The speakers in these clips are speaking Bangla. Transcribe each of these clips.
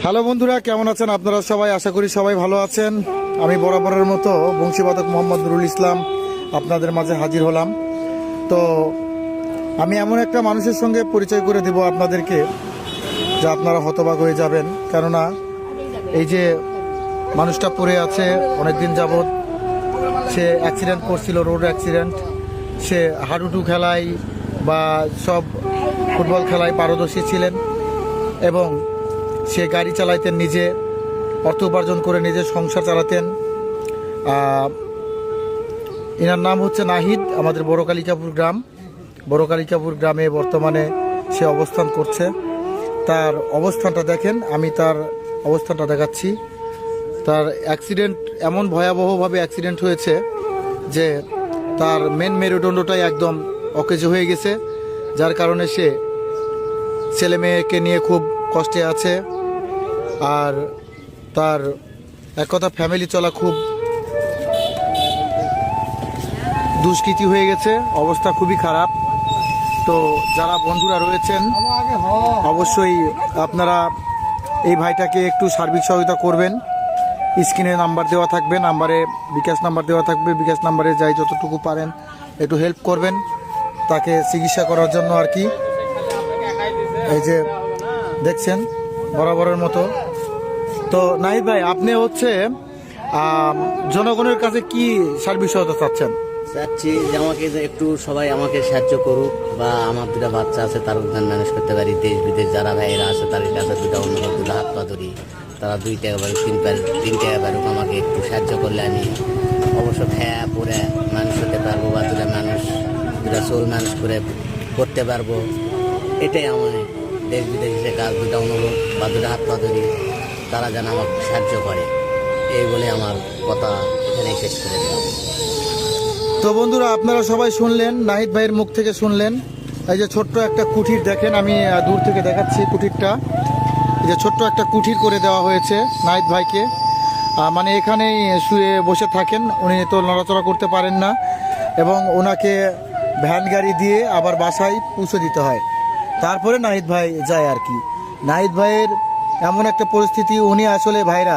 হ্যালো বন্ধুরা, কেমন আছেন আপনারা সবাই? আশা করি সবাই ভালো আছেন। আমি বরাবরের মতো বংশীবাদক মোহাম্মদ নুরুল ইসলাম আপনাদের মাঝে হাজির হলাম। তো আমি এমন একটা মানুষের সঙ্গে পরিচয় করে দেব আপনাদেরকে, যা আপনারা হতবাক হয়ে যাবেন। কেননা এই যে মানুষটা পড়ে আছে অনেকদিন যাবৎ, সে অ্যাক্সিডেন্ট করছিল, রোড অ্যাক্সিডেন্ট। সে হাডুডু খেলায় বা সব ফুটবল খেলায় পারদর্শী ছিলেন এবং সে গাড়ি চালাইতেন, নিজে অর্থ উপার্জন করে নিজে সংসার চালাতেন। এনার নাম হচ্ছে নাহিদ। আমাদের বড় কালিকাপুর গ্রামে বর্তমানে সে অবস্থান করছে। তার অবস্থানটা দেখেন, আমি তার অবস্থানটা দেখাচ্ছি। তার অ্যাক্সিডেন্ট এমন ভয়াবহভাবে অ্যাক্সিডেন্ট হয়েছে যে তার মেন মেরুদণ্ডটাই একদম অকেজো হয়ে গেছে, যার কারণে সে ছেলে মেয়েকে নিয়ে খুব কষ্টে আছে। আর তার এক কথা ফ্যামিলি চলা খুব দুষ্কৃতি হয়ে গেছে, অবস্থা খুবই খারাপ। তো যারা বন্ধুরা রয়েছেন অবশ্যই আপনারা এই ভাইটাকে একটু সার্বিক সহায়তা করবেন। স্ক্রিনে নাম্বার দেওয়া থাকবে, নাম্বারে বিকাশ নাম্বার দেওয়া থাকবে, বিকাশ নাম্বারে যাই যতটুকু পারেন একটু হেল্প করবেন তাকে চিকিৎসা করার জন্য আর কি। এই যে দেখছেন বরাবরের মতো। তো নাহিদ ভাই, আপনি হচ্ছে জনগণের কাছে কি সার্বিক সহায়তা চাচ্ছেন? চাচ্ছি যে আমাকে যে একটু সবাই আমাকে সাহায্য করুক, বা আমার দুটা বাচ্চা আছে তার উদ্যান ম্যানেজ করতে পারি। দেশ বিদেশ যারা ভাইয়েরা আছে তাদের কাছে দুটা অন্য দুটা হাত পা ধরি, তারা 2 টাকা পারুক 3 টাকা পারুক, আমাকে একটু সাহায্য করলে আমি অবশ্য খেয়া পরে মানুষ হতে পারবো, বা দুটা সোল মানুষ করতে পারবো। এটাই আমার দেশ বিদেশে কাজ, দুটা অনুরোধ বা দুটা হাত পা ধরি, তারা যেন আমাকে সাহায্য করে। এই বলে আমার কথা এখানেই শেষ করে দিলাম। তো বন্ধুরা, আপনারা সবাই শুনলেন, নাহিদ ভাইয়ের মুখ থেকে শুনলেন। এই যে ছোট্ট একটা কুঠির দেখেন, আমি দূর থেকে দেখাচ্ছি কুঠিরটা। এই যে ছোট্ট একটা কুঠির করে দেওয়া হয়েছে নাহিদ ভাইকে। মানে এখানেই শুয়ে বসে থাকেন, উনি তো নড়াচড়া করতে পারেন না, এবং ওনাকে ভ্যান গাড়ি দিয়ে আবার বাসায় পৌঁছে দিতে হয়, তারপরে নাহিদ ভাই যায় আর কি। নাহিদ ভাইয়ের এমন একটা পরিস্থিতি, উনি আসলে ভাইরা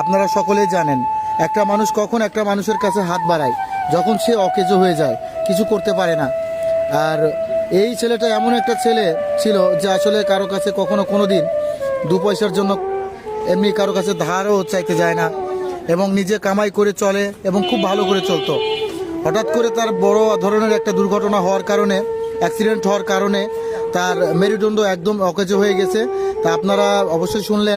আপনারা সকলেই জানেন, একটা মানুষ কখন একটা মানুষের কাছে হাত বাড়ায় যখন সে অকেজো হয়ে যায়, কিছু করতে পারে না। আর এই ছেলেটা এমন একটা ছেলে ছিল যে আসলে কারো কাছে কখনো কোনো দিন 2 পয়সার জন্য এমনি কারো কাছে ধারও চাইতে যায় না, এবং নিজে কামাই করে চলে এবং খুব ভালো করে চলতো। হঠাৎ করে তার বড় ধরনের একটা দুর্ঘটনা হওয়ার কারণে, অ্যাক্সিডেন্ট হওয়ার কারণে তার মেরুদণ্ড একদম অকেজো হয়ে গেছে। তা আপনারা অবশ্যই শুনলেন।